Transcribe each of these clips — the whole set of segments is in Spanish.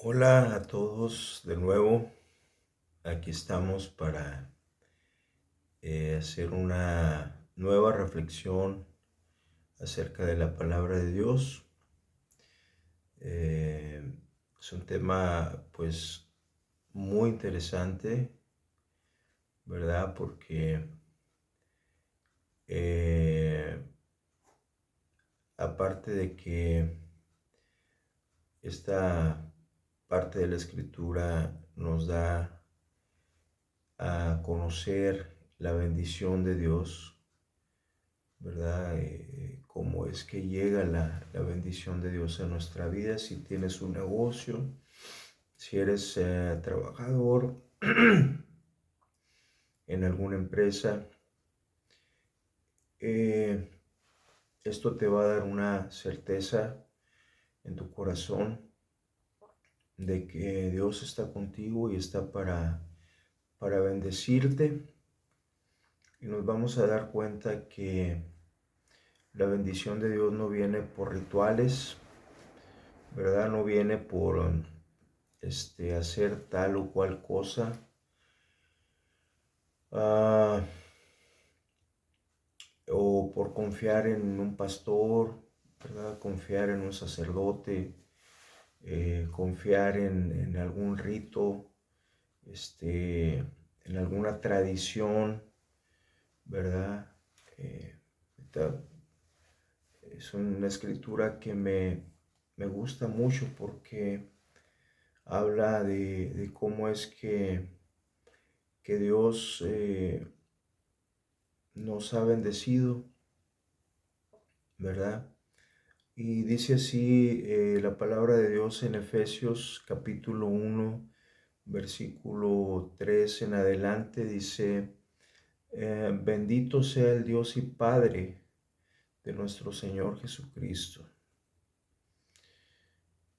Hola a todos de nuevo. Aquí estamos para hacer una nueva reflexión acerca de la palabra de Dios. Eh, es un tema pues muy interesante, ¿verdad? Porque eh, aparte de que esta parte de la escritura nos da a conocer la bendición de Dios, ¿verdad? Cómo es que llega la bendición de Dios a nuestra vida. Si tienes un negocio, si eres trabajador en alguna empresa, eh, esto te va a dar una certeza en tu corazón de que Dios está contigo y está para bendecirte. Y nos vamos a dar cuenta que la bendición de Dios no viene por rituales, ¿verdad? No viene por hacer tal o cual cosa, ah, o por confiar en un pastor, ¿verdad? Confiar en un sacerdote, confiar en algún rito, en alguna tradición, ¿verdad? Eh, es una escritura que me gusta mucho porque habla de cómo es que Dios nos ha bendecido, ¿verdad? Y dice así la palabra de Dios en Efesios capítulo 1, versículo 3 en adelante, dice, bendito sea el Dios y Padre de nuestro Señor Jesucristo,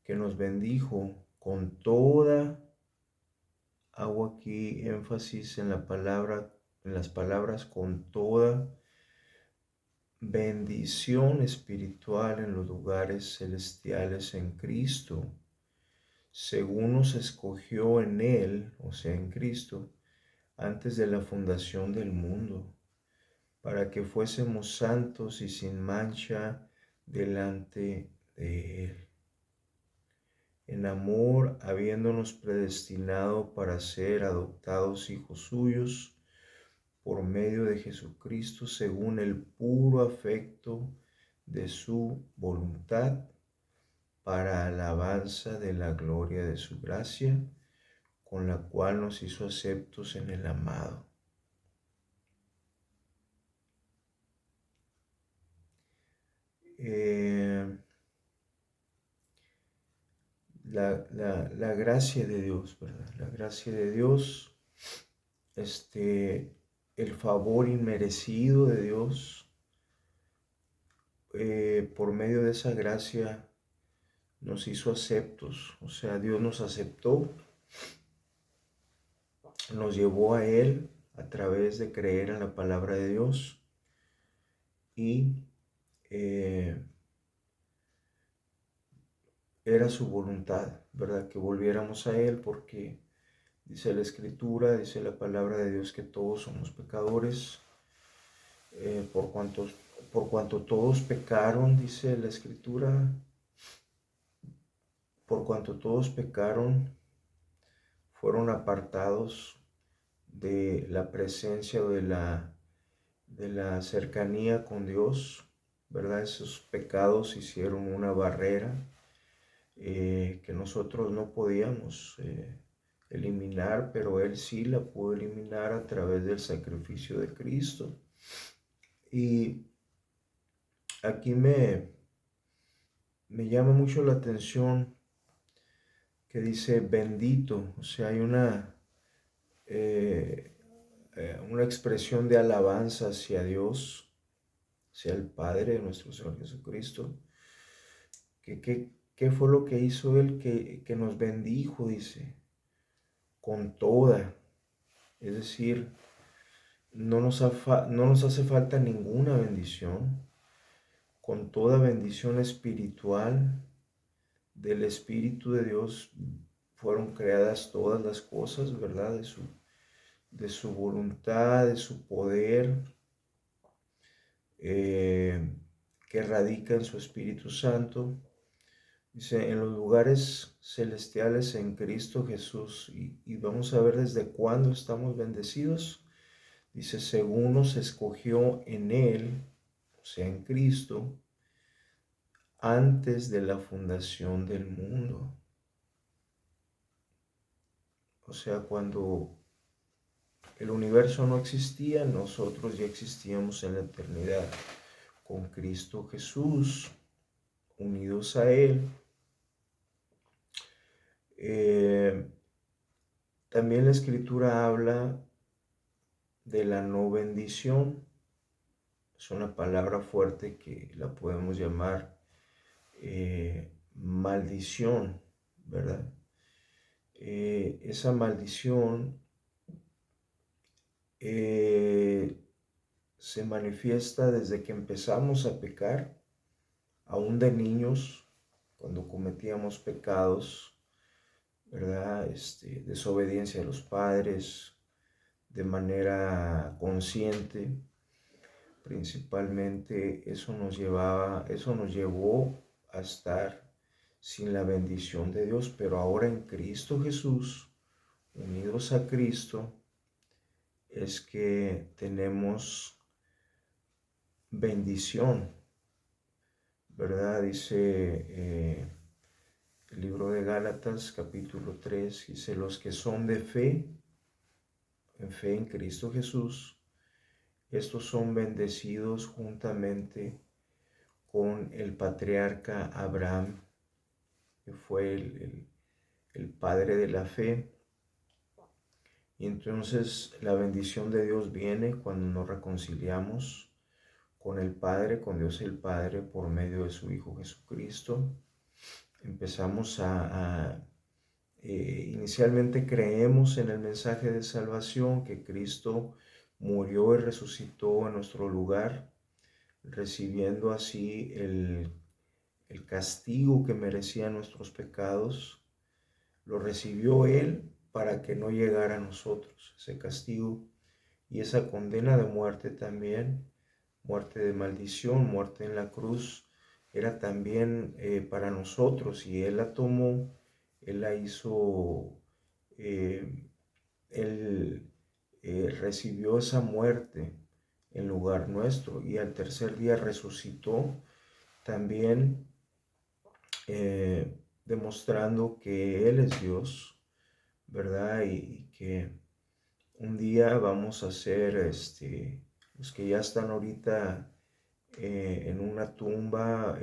que nos bendijo con toda, hago aquí énfasis en la palabra, en las palabras con toda bendición espiritual en los lugares celestiales en Cristo, según nos escogió en Él, o sea, en Cristo, antes de la fundación del mundo, para que fuésemos santos y sin mancha delante de Él. En amor, habiéndonos predestinado para ser adoptados hijos suyos, por medio de Jesucristo, según el puro afecto de su voluntad, para alabanza de la gloria de su gracia, con la cual nos hizo aceptos en el amado. La gracia de Dios, ¿verdad? La gracia de Dios, el favor inmerecido de Dios, por medio de esa gracia nos hizo aceptos, o sea, Dios nos aceptó, nos llevó a Él a través de creer en la palabra de Dios y eh, era su voluntad, ¿verdad? Que volviéramos a Él porque dice la Escritura, dice la palabra de Dios que todos somos pecadores, por cuanto todos pecaron, dice la Escritura, por cuanto todos pecaron, fueron apartados de la presencia o de la cercanía con Dios, ¿verdad? Esos pecados hicieron una barrera que nosotros no podíamos eliminar, pero Él sí la pudo eliminar a través del sacrificio de Cristo. Y aquí me llama mucho la atención que dice bendito, o sea, hay eh, una expresión de alabanza hacia Dios, hacia el Padre de nuestro Señor Jesucristo. ¿Qué fue lo que hizo Él que nos bendijo? Dice, con toda. Es decir, no nos hace falta ninguna bendición, con toda bendición espiritual del Espíritu de Dios fueron creadas todas las cosas, ¿verdad? De su voluntad, de su poder, que radica en su Espíritu Santo. Dice, en los lugares celestiales en Cristo Jesús. Y vamos a ver desde cuándo estamos bendecidos. Dice, según nos escogió en Él, o sea, en Cristo, antes de la fundación del mundo. O sea, cuando el universo no existía, nosotros ya existíamos en la eternidad con Cristo Jesús, unidos a Él. También la Escritura habla de la no bendición. Es una palabra fuerte que la podemos llamar maldición, ¿verdad? Esa maldición se manifiesta desde que empezamos a pecar, aún de niños, cuando cometíamos pecados, ¿verdad? Desobediencia a los padres de manera consciente. Principalmente eso nos llevó a estar sin la bendición de Dios, pero ahora en Cristo Jesús, unidos a Cristo, es que tenemos bendición, ¿verdad? Dice el libro de Gálatas, capítulo 3, dice, los que son de fe en Cristo Jesús, estos son bendecidos juntamente con el patriarca Abraham, que fue el padre de la fe. Y entonces la bendición de Dios viene cuando nos reconciliamos con el Padre, con Dios el Padre, por medio de su Hijo Jesucristo. Empezamos inicialmente creemos en el mensaje de salvación, que Cristo murió y resucitó en nuestro lugar, recibiendo así el castigo que merecían nuestros pecados. Lo recibió Él para que no llegara a nosotros ese castigo y esa condena de muerte también, muerte de maldición, muerte en la cruz, era también para nosotros, y Él la tomó, Él la hizo, Él recibió esa muerte en lugar nuestro, y al tercer día resucitó también, demostrando que Él es Dios, ¿verdad? Y que un día vamos a ser, los que ya están ahorita en una tumba,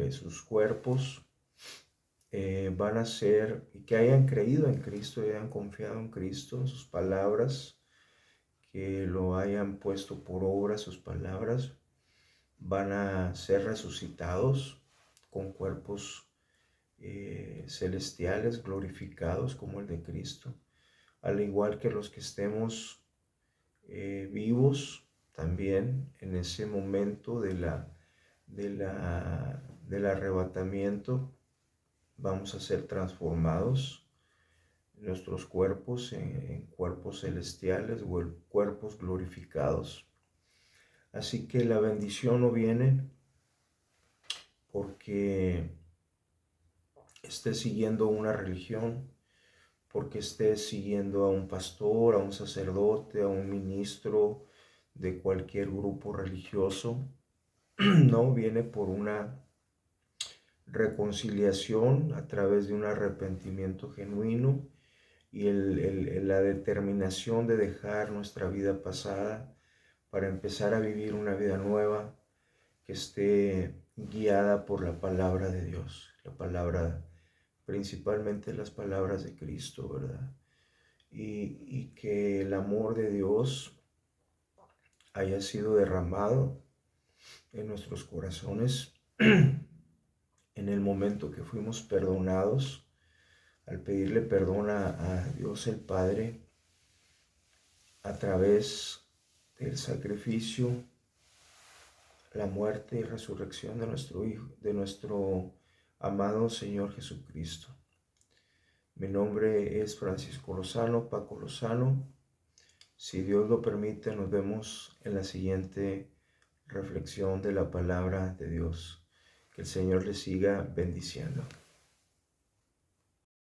sus cuerpos van a ser, y que hayan creído en Cristo, y hayan confiado en Cristo, en sus palabras, que lo hayan puesto por obra sus palabras, van a ser resucitados con cuerpos celestiales, glorificados como el de Cristo, al igual que los que estemos vivos también en ese momento del arrebatamiento. Vamos a ser transformados nuestros cuerpos en cuerpos celestiales o en cuerpos glorificados. Así que la bendición no viene porque estés siguiendo una religión, porque estés siguiendo a un pastor, a un sacerdote, a un ministro de cualquier grupo religioso. No, viene por una reconciliación a través de un arrepentimiento genuino y la determinación de dejar nuestra vida pasada para empezar a vivir una vida nueva que esté guiada por la palabra de Dios, la palabra, principalmente las palabras de Cristo, ¿verdad? Y que el amor de Dios haya sido derramado en nuestros corazones en el momento que fuimos perdonados, al pedirle perdón a Dios el Padre a través del sacrificio, la muerte y resurrección de nuestro Hijo, de nuestro amado Señor Jesucristo. Mi nombre es Francisco Lozano, Paco Lozano. Si Dios lo permite, nos vemos en la siguiente reflexión de la palabra de Dios. Que el Señor les siga bendiciendo.